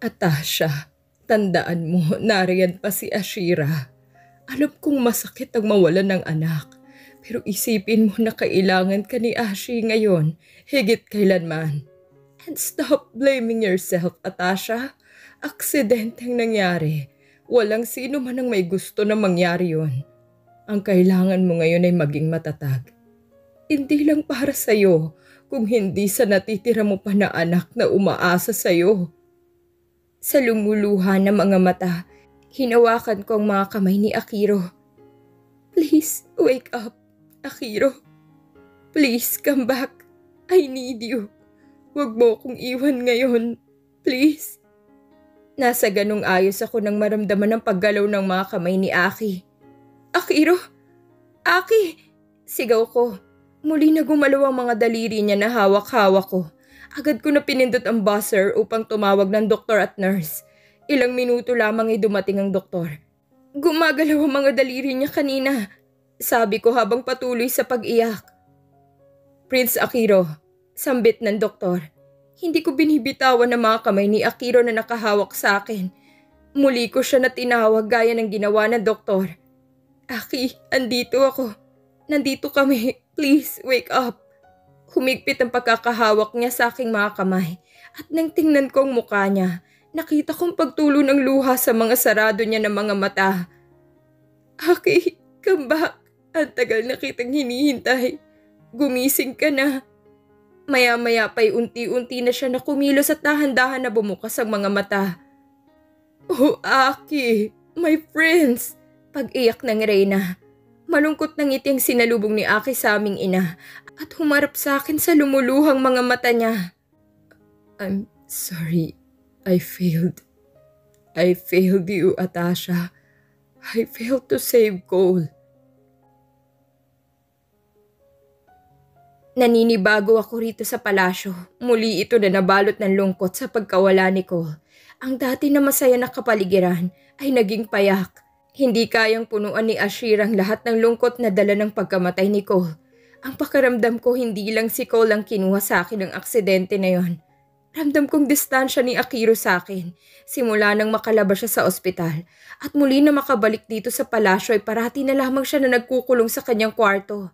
Atasha, tandaan mo, nariyan pa si Ashira. Alam kong masakit ang mawalan ng anak. Pero isipin mo na kailangan ka ni Ashi ngayon, higit kailanman. And stop blaming yourself, Atasha. Aksidenteng nangyari. Walang sino man ang may gusto na mangyari yon. Ang kailangan mo ngayon ay maging matatag. Hindi lang para sa'yo, kung hindi sa natitira mo pa na anak na umaasa sa'yo. Sa lumuluha ng mga mata, hinawakan ko ang mga kamay ni Akiro. Please, wake up, Akiro. Please, come back. I need you. Huwag mo kong iwan ngayon. Please. Nasa ganung ayos ako nang maramdaman ang paggalaw ng mga kamay ni Aki. Akiro! Aki! Sigaw ko. Muli na gumalaw ang mga daliri niya na hawak-hawak ko. Agad ko na pinindot ang buzzer upang tumawag ng doktor at nurse. Ilang minuto lamang ay dumating ang doktor. Gumagalaw ang mga daliri niya kanina, sabi ko habang patuloy sa pag-iyak. Prince Akiro, sambit ng doktor. Hindi ko binibitawan ang mga kamay ni Akiro na nakahawak sa akin. Muli ko siya na tinawag gaya ng ginawa ng doktor. Aki, andito ako. Nandito kami. Please, wake up. Humigpit ang pagkakahawak niya sa aking mga kamay at nang tingnan ko ang mukha niya, nakita kong pagtulo ng luha sa mga sarado niya ng mga mata. Aki, come back. Ang tagal na kitang hinihintay. Gumising ka na. Maya-maya pa'y unti-unti na siya na kumilos at dahan-dahan na bumukas ang mga mata. Oh, Aki, my friends! Pag-iyak ng Reyna. Malungkot na ngiti ang sinalubong ni Aki sa aming ina at humarap sa akin sa lumuluhang mga mata niya. I'm sorry. I failed. I failed you, Atasha. I failed to save Cole. Naninibago ako rito sa palasyo. Muli ito na nabalot ng lungkot sa pagkawala ni Cole. Ang dati na masaya na kapaligiran ay naging payak. Hindi kayang punuan ni Ashira ang lahat ng lungkot na dala ng pagkamatay ni Cole. Ang pakiramdam ko hindi lang si Cole ang kinuha sa akin ng aksidente na yon. Ramdam kong distansya ni Akiro sa akin simula nang makalabas siya sa ospital at muli na makabalik dito sa palasyo ay parati na lamang siya na nagkukulong sa kanyang kwarto.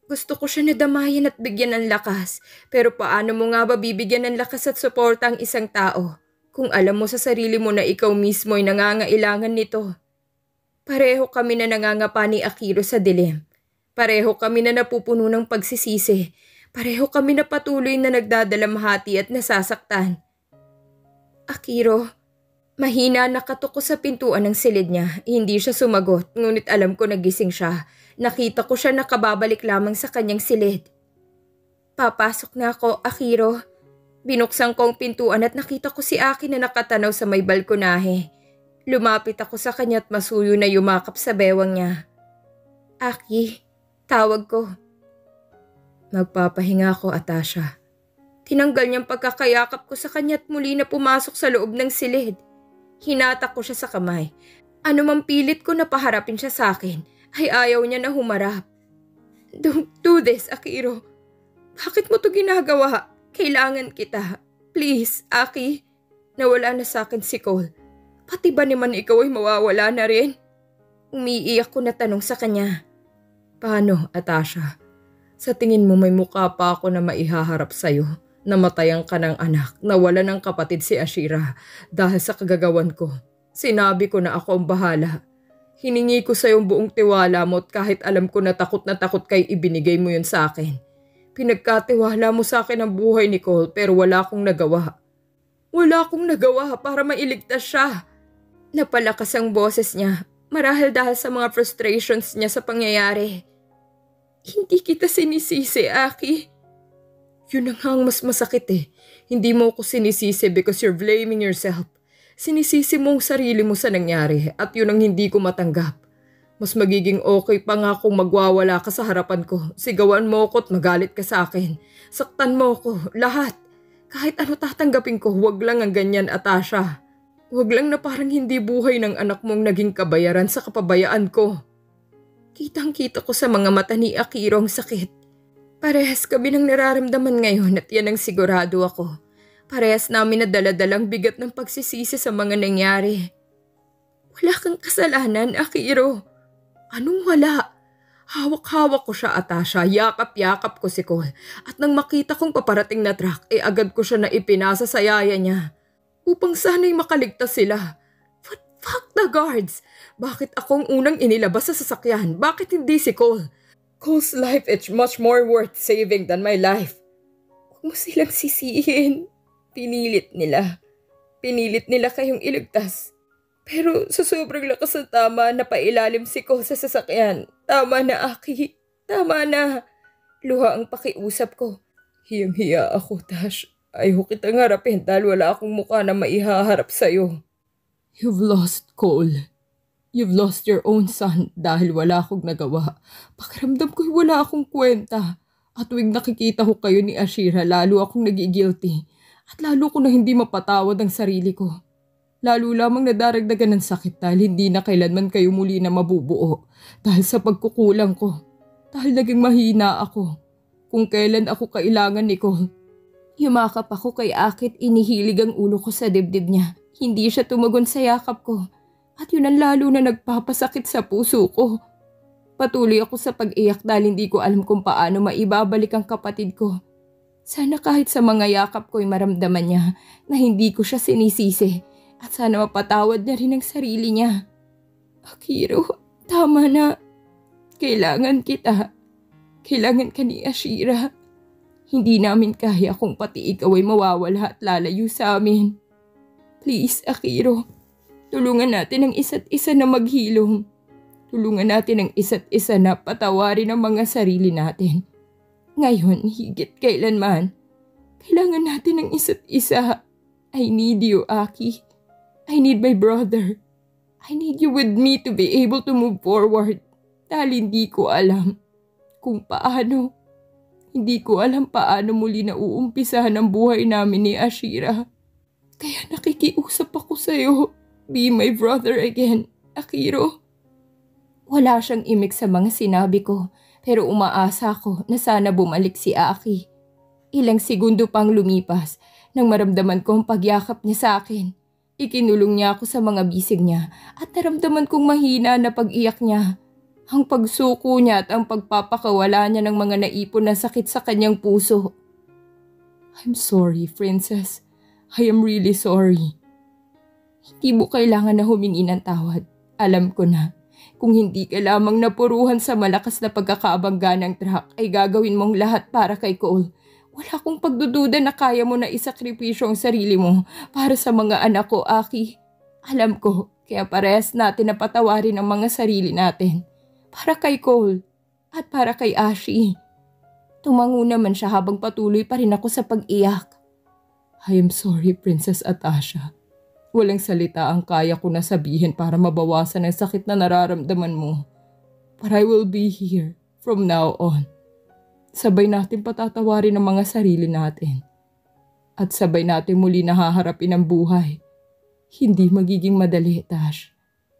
Gusto ko siya na damayan at bigyan ng lakas, pero paano mo nga ba bibigyan ng lakas at suporta ang isang tao kung alam mo sa sarili mo na ikaw mismo ay nangangailangan nito? Pareho kami na nangangapa ni Akiro sa dilim. Pareho kami na napupuno ng pagsisisi. Pareho kami na patuloy na nagdadalamhati at nasasaktan. Akiro, mahina nakatok ko sa pintuan ng silid niya. Hindi siya sumagot, ngunit alam ko nagising siya. Nakita ko siya nakababalik lamang sa kanyang silid. Papasok na ako, Akiro. Binuksan ko ang pintuan at nakita ko si Aki na nakatanaw sa may balkonahe. Lumapit ako sa kanya at masuyo na yumakap sa bewang niya. Aki, tawag ko. Magpapahinga ako, Atasha. Tinanggal niyang pagkakayakap ko sa kanya at muli na pumasok sa loob ng silid. Hinatak ko siya sa kamay. Ano mang pilit ko na paharapin siya sa akin, ay ayaw niya na humarap. Don't do this, Akiro. Bakit mo to ginagawa? Kailangan kita. Please, Aki. Nawala na sa akin si Cole. Pati ba naman ikaw ay mawawala na rin? Umiiyak ko na tanong sa kanya. Paano, Atasha? Sa tingin mo may mukha pa ako na maihaharap sa'yo? Namatayan ka ng anak, nawala ng kapatid si Ashira dahil sa kagagawan ko. Sinabi ko na ako ang bahala. Hiningi ko sa'yo buong tiwala mo at kahit alam ko na takot kay ibinigay mo yun sa akin. Pinagkatiwala mo sa akin ang buhay ni Cole pero wala akong nagawa. Wala akong nagawa para mailigtas siya. Napalakas ang boses niya, marahil dahil sa mga frustrations niya sa pangyayari. Hindi kita sinisisi, Aki. Yun ang mas masakit eh. Hindi mo ko sinisisi because you're blaming yourself. Sinisisi mo ang sarili mo sa nangyari at yun ang hindi ko matanggap. Mas magiging okay pa nga kung magwawala ka sa harapan ko. Sigawan mo ko at magalit ka sa akin. Saktan mo ko, lahat. Kahit ano tatanggapin ko, huwag lang ang ganyan, Atasha. Huwag lang na parang hindi buhay ng anak mong naging kabayaran sa kapabayaan ko. Kitang-kita ko sa mga mata ni Akiro ang sakit. Parehas kami ng nararamdaman ngayon at yan ang sigurado ako. Parehas namin na daladalang bigat ng pagsisisi sa mga nangyari. Wala kang kasalanan, Akiro. Anong wala? Hawak-hawak ko siya, Atasha. Yakap-yakap ko si Cole. At nang makita kong paparating na truck, agad ko siya na ipinasa sa yaya niya. Upang sana'y makaligtas sila. But fuck the guards! Bakit akong unang inilabas sa sasakyan? Bakit hindi si Cole? Cole's life is much more worth saving than my life. Huwag mo silang sisihin. Pinilit nila. Pinilit nila kayong iligtas. Pero sa sobrang lakas ng tama, napailalim si Cole sa sasakyan. Tama na, Aki. Tama na. Luha ang pakiusap ko. Hiyang-hiya ako, Tash. Ayaw kitang harapin dahil wala akong mukha na maihaharap sa'yo. You've lost Cole. You've lost your own son dahil wala akong nagawa. Pakiramdam ko'y wala akong kwenta. At tuwing nakikita ko kayo ni Ashira, lalo akong nagigilty. At lalo ko na hindi mapatawad ang sarili ko. Lalo lamang nadaragdagan ng sakit dahil hindi na kailanman kayo muli na mabubuo. Dahil sa pagkukulang ko. Dahil naging mahina ako. Kung kailan ako kailangan ni Cole. Yumakap ako kay Akit, inihilig ang ulo ko sa dibdib niya. Hindi siya tumugon sa yakap ko. At yun ang lalo na nagpapasakit sa puso ko. Patuloy ako sa pag-iyak dahil hindi ko alam kung paano maibabalik ang kapatid ko. Sana kahit sa mga yakap ko'y maramdaman niya na hindi ko siya sinisisi. At sana mapatawad na rin ang sarili niya. Akiro, tama na. Kailangan kita. Kailangan ka ni Ashira. Hindi namin kaya kung pati ikaw ay mawawala at lalayo sa amin. Please, Akiro. Tulungan natin ang isa't isa na maghilom. Tulungan natin ang isa't isa na patawarin ang mga sarili natin. Ngayon, higit kailanman. Kailangan natin ang isa't isa. I need you, Aki. I need my brother. I need you with me to be able to move forward. Dahil hindi ko alam kung paano. Hindi ko alam paano muli na uumpisahan ang buhay namin ni Ashira. Kaya nakikiusap ako sa'yo. Be my brother again, Akiro. Wala siyang imik sa mga sinabi ko, pero umaasa ko na sana bumalik si Aki. Ilang segundo pang lumipas nang maramdaman ko ang pagyakap niya sa akin. Ikinulong niya ako sa mga bisig niya at naramdaman kong mahina na pag-iyak niya. Ang pagsuko niya at ang pagpapakawala niya ng mga naipon na sakit sa kanyang puso. I'm sorry, Princess. I am really sorry. Hindi mo kailangan na humingi ng tawad. Alam ko na. Kung hindi ka lamang napuruhan sa malakas na pagkakabangga ng truck, ay gagawin mong lahat para kay Cole. Wala akong pagdududa na kaya mo na isakripisyo ang sarili mo para sa mga anak ko, Aki. Alam ko, kaya parehas natin na patawarin ang mga sarili natin. Para kay Cole at para kay Ashi. Tumango naman siya habang patuloy pa rin ako sa pag-iyak. I am sorry, Princess Atasha. Walang salita ang kaya ko na sabihin para mabawasan ang sakit na nararamdaman mo. But I will be here from now on. Sabay natin patatawarin ang mga sarili natin. At sabay natin muli nahaharapin ang buhay. Hindi magiging madali, Tash.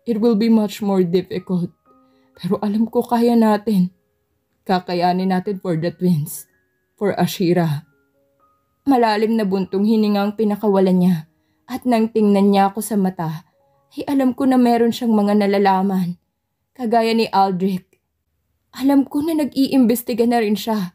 It will be much more difficult. Pero alam ko kaya natin. Kakayanin natin for the twins. For Ashira. Malalim na buntong hininga ang pinakawalan niya. At nang tingnan niya ako sa mata, ay alam ko na meron siyang mga nalalaman. Kagaya ni Aldrich. Alam ko na nag-iimbestiga na rin siya.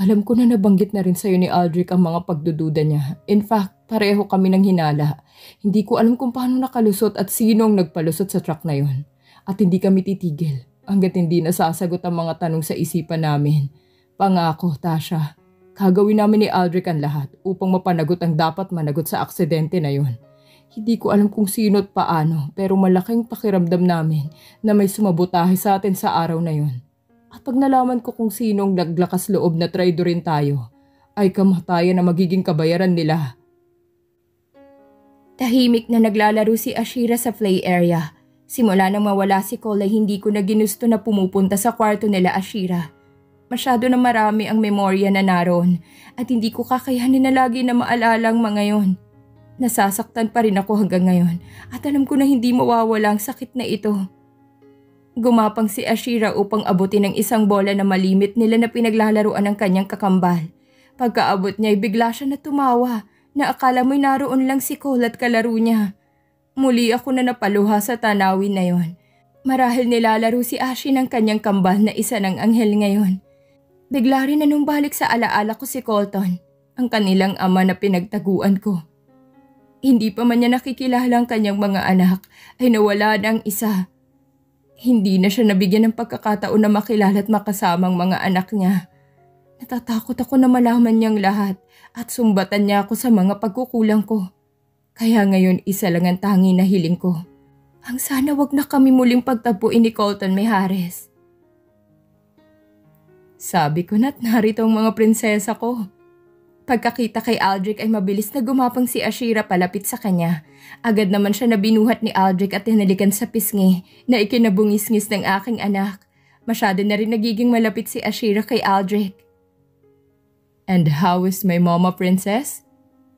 Alam ko na nabanggit na rin sa'yo ni Aldrich ang mga pagdududa niya. In fact, pareho kami ng hinala. Hindi ko alam kung paano nakalusot at sino ang nagpalusot sa truck na yon. At hindi kami titigil hanggat hindi nasasagot ang mga tanong sa isipan namin. Pangako, Tasha, gagawin namin ni Aldrich ang lahat upang mapanagot ang dapat managot sa aksidente na yon. Hindi ko alam kung sino at paano, pero malaking pakiramdam namin na may sumabotahe sa atin sa araw na yon. At pag nalaman ko kung sinong naglakas loob na traidorin tayo, ay kamatayan na magiging kabayaran nila. Tahimik na naglalaro si Ashira sa play area. Simula nang mawala si Cole ay hindi ko na ginusto na pumupunta sa kwarto nila Ashira. Masyado na marami ang memorya na naroon at hindi ko kakayanin na lagi na maalala ang mga yon. Nasasaktan pa rin ako hanggang ngayon at alam ko na hindi mawawala ang sakit na ito. Gumapang si Ashira upang abutin ang isang bola na malimit nila na pinaglalaruan ng kanyang kakambal. Pagkaabot niya ay bigla siya na tumawa na akala mo'y naroon lang si Cole at kalaro niya. Muli ako na napaluha sa tanawin na yon. Marahil nilalaro si Ashi ng kanyang kambal na isa ng anghel ngayon. Bigla rin na nung balik sa alaala ko si Colton, ang kanilang ama na pinagtaguan ko. Hindi pa man niya nakikilala ang kanyang mga anak ay nawala na ang isa. Hindi na siya nabigyan ng pagkakataon na makilala at makasama ang mga anak niya. Natatakot ako na malaman niyang lahat at sumbatan niya ako sa mga pagkukulang ko. Kaya ngayon isa lang ang tangi na hiling ko. Ang sana wag na kami muling pagtapuin ni Colton Mijares. Sabi ko na't narito ang mga prinsesa ko. Pagkakita kay Aldrich ay mabilis na gumapang si Ashira palapit sa kanya. Agad naman siya na binuhat ni Aldrich at hinalikan sa pisngi na ikinabungis-ngis ng aking anak. Masyado na rin nagiging malapit si Ashira kay Aldrich. And how is my mama, princess?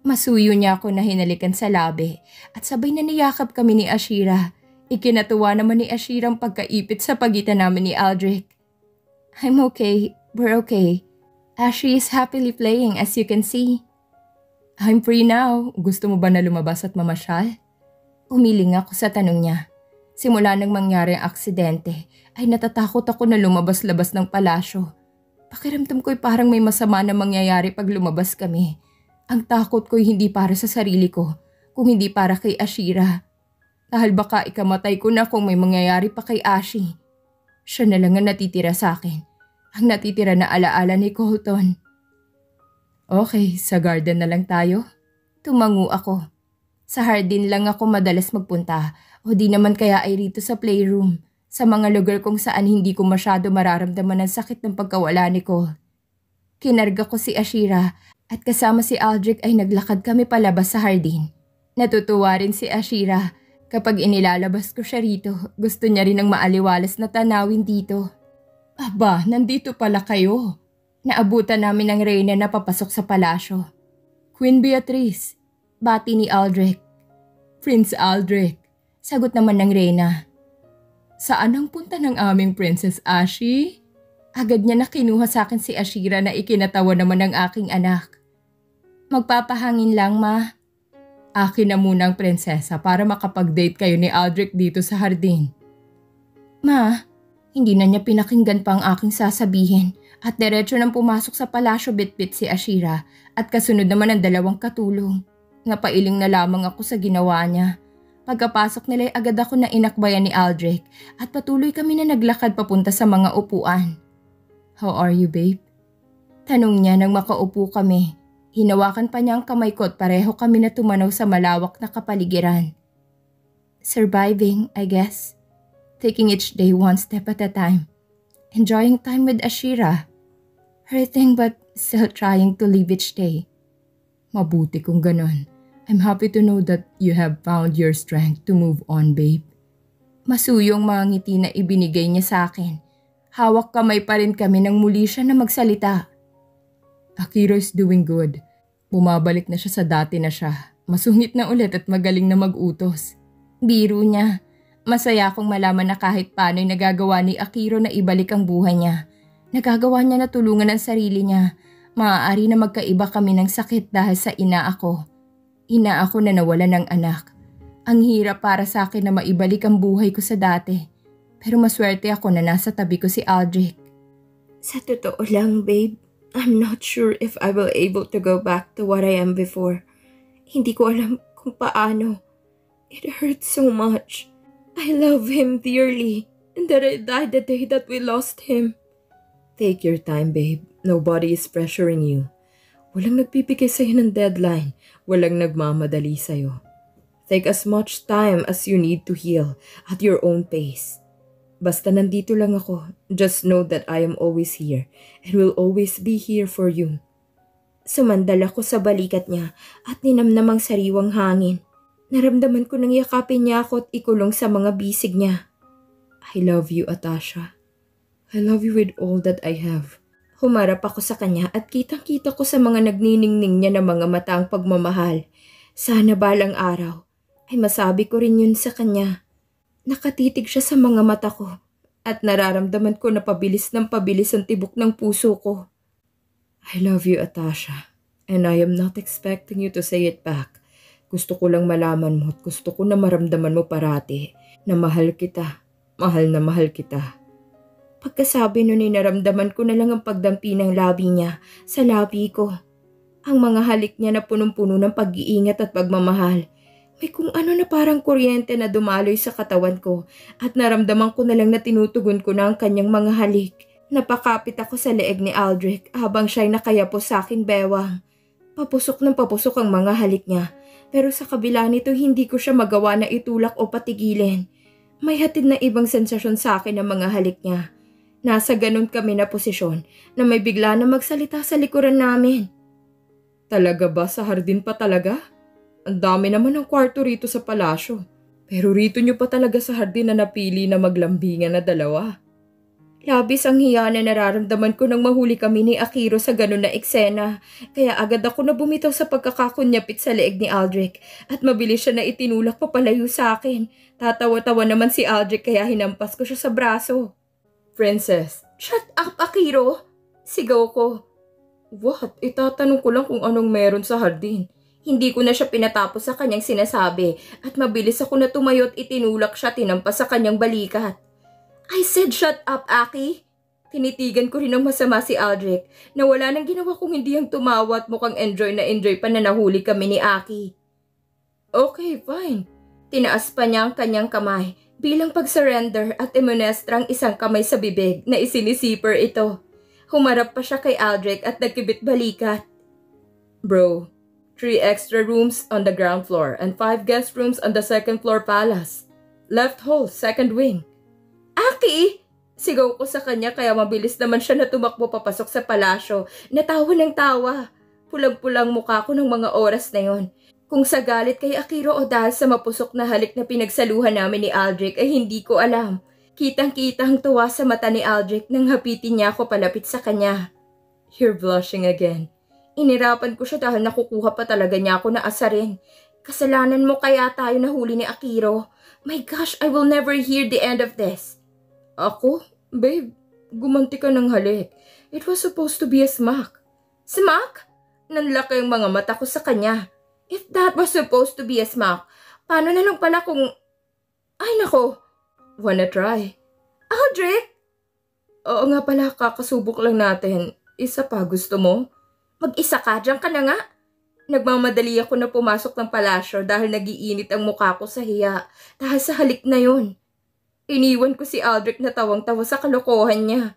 Masuyo niya ako na hinalikan sa labi at sabay na niyakap kami ni Ashira. Ikinatuwa naman ni Ashira ang pagkaipit sa pagitan namin ni Aldrich. I'm okay, we're okay. Ashi is happily playing as you can see. I'm free now. Gusto mo ba na lumabas at mamasyal? Umiling ako sa tanong niya. Simula nang mangyari ang aksidente, ay natatakot ako na lumabas-labas ng palasyo. Pakiramdam ko'y parang may masama na mangyayari pag lumabas kami. Ang takot ko'y hindi para sa sarili ko, kung hindi para kay Ashira. Dahil baka ikamatay ko na kung may mangyayari pa kay Ashi. Siya na lang ang natitira sa akin. Ang natitira na alaala ni Colton. Okay, sa garden na lang tayo. Tumango ako. Sa hardin lang ako madalas magpunta o di naman kaya ay rito sa playroom. Sa mga lugar kung saan hindi ko masyado mararamdaman ang sakit ng pagkawala ni Cole. Kinarga ko si Ashira at kasama si Aldrich ay naglakad kami palabas sa hardin. Natutuwa rin si Ashira. Kapag inilalabas ko siya rito, gusto niya rin ng maaliwalas na tanawin dito. Aba, nandito pala kayo. Naabutan namin ng reyna na papasok sa palasyo. Queen Beatrice, bati ni Aldrich. Prince Aldrich, sagot naman ng reyna. Saan ang punta ng aming Princess Ashi? Agad niya na kinuha sa akin si Ashira na ikinatawa naman ng aking anak. Magpapahangin lang, ma. Akin na muna ang prinsesa para makapag-date kayo ni Aldrich dito sa hardin. Ma, hindi na niya pinakinggan pa ang aking sasabihin at diretso nang pumasok sa palasyo bitbit si Ashira at kasunod naman ang dalawang katulong. Napailing na lamang ako sa ginawa niya. Pagkapasok nila ay agad ako na inakbayan ni Aldrich at patuloy kami na naglakad papunta sa mga upuan. How are you, babe? Tanong niya nang makaupo kami. Hinawakan pa niya ang kamay ko at pareho kami na tumanaw sa malawak na kapaligiran. Surviving, I guess. Taking each day one step at a time. Enjoying time with Ashira. Hurting but still trying to live each day. Mabuti kung ganon. I'm happy to know that you have found your strength to move on, babe. Masuyong mga ngiti na ibinigay niya sa akin. Hawak kamay pa rin kami nang muli siya na magsalita. Akira is doing good. Bumabalik na siya sa dati na siya. Masungit na ulit at magaling na mag-utos. Biro niya. Masaya akong malaman na kahit paano'y nagagawa ni Akira na ibalik ang buhay niya. Nagagawa niya na tulungan ang sarili niya. Maaari na magkaiba kami ng sakit dahil sa ina ako. Ina ako na nawalan ng anak. Ang hirap para sa akin na maibalik ang buhay ko sa dati. Pero maswerte ako na nasa tabi ko si Aldrich. Sa totoo lang, babe, I'm not sure if I will able to go back to what I am before. Hindi ko alam kung paano. It hurts so much. I love him dearly and that I died the day that we lost him. Take your time, babe. Nobody is pressuring you. Walang nagbibigay sa'yo ng deadline. Walang nagmamadali sa'yo. Take as much time as you need to heal at your own pace. Basta nandito lang ako, just know that I am always here and will always be here for you. Sumandal ako sa balikat niya at ninamnamang sariwang hangin. Naramdaman ko nang yakapin niya ako at ikulong sa mga bisig niya. I love you, Atasha. I love you with all that I have. Humarap ako sa kanya at kitang-kita ko sa mga nagniningning niya na mga mata ang pagmamahal. Sana balang araw ay masabi ko rin yun sa kanya. Nakatitig siya sa mga mata ko at nararamdaman ko na pabilis ng pabilis ang tibok ng puso ko. I love you, Atasha. And I am not expecting you to say it back. Gusto ko lang malaman mo at gusto ko na maramdaman mo parati na mahal kita. Mahal na mahal kita. Pagkasabi nun ay naramdaman ko na lang ang pagdampi ng labi niya sa labi ko. Ang mga halik niya na punong-puno ng pag-iingat at pagmamahal. May kung ano na parang kuryente na dumaloy sa katawan ko at naramdaman ko na lang na tinutugon ko na ang kanyang mga halik. Napakapit ako sa leeg ni Aldrich habang siya'y nakayapos sa aking bewang. Papusok ng papusok ang mga halik niya, pero sa kabila nito hindi ko siya magawa na itulak o patigilin. May hatid na ibang sensasyon sa akin ang mga halik niya. Nasa ganun kami na posisyon na may bigla na magsalita sa likuran namin. Talaga ba sa hardin pa talaga? Ang dami naman ng kwarto rito sa palasyo. Pero rito niyo pa talaga sa hardin na napili na maglambingan na dalawa. Labis ang hiya na nararamdaman ko nang mahuli kami ni Akiro sa ganun na eksena. Kaya agad ako na bumitaw sa pagkakakunyapit sa leeg ni Aldrich at mabilis siya na itinulak papalayo sa akin. Tatawa-tawa naman si Aldrich kaya hinampas ko siya sa braso. Princess, shut up Akiro! Sigaw ko. What? Itatanong ko lang kung anong meron sa hardin. Hindi ko na siya pinatapos sa kanyang sinasabi at mabilis ako na tumayo at itinulak siya tinampas sa kanyang balikat. I said shut up, Aki. Tinitigan ko rin ng masama si Aldrich na wala nang ginawa kung hindi ang tumawa at mukhang enjoy pa na nahuli kami ni Aki. Okay, fine. Tinaas pa niya ang kanyang kamay bilang pag-surrender at imunestra ang isang kamay sa bibig na isinisipper ito. Humarap pa siya kay Aldrich at nagkibit balikat. Bro, 3 extra rooms on the ground floor and 5 guest rooms on the second floor palace. Left hall, second wing. Aki! Sigaw ko sa kanya kaya mabilis naman siya na tumakbo papasok sa palasyo. Natawa ng tawa. Pulang-pulang mukha ko ng mga oras na yon. Kung sa galit kay Akiro o dahil sa mapusok na halik na pinagsaluhan namin ni Aldrich ay hindi ko alam. Kitang-kita ang tuwa sa mata ni Aldrich nang hapitin niya ako palapit sa kanya. You're blushing again. Inirapan ko siya dahil nakukuha pa talaga niya ako na asarin. Kasalanan mo kaya tayo nahuli ni Akiro. My gosh, I will never hear the end of this. Ako? Babe, gumanti ka ng halik. It was supposed to be a smack. Smack? Nanlaki ang mga mata ko sa kanya. If that was supposed to be a smack, paano na lang pala kung... Ay nako, wanna try? Aldrich? Oo nga pala, kakasubok lang natin. Isa pa, gusto mo? Mag-isa ka, diyan ka na nga. Nagmamadali ako na pumasok ng palasyo dahil nagiinit ang mukha ko sa hiya dahil sa halik na yon. Iniwan ko si Aldrich na tawang-tawa sa kalokohan niya.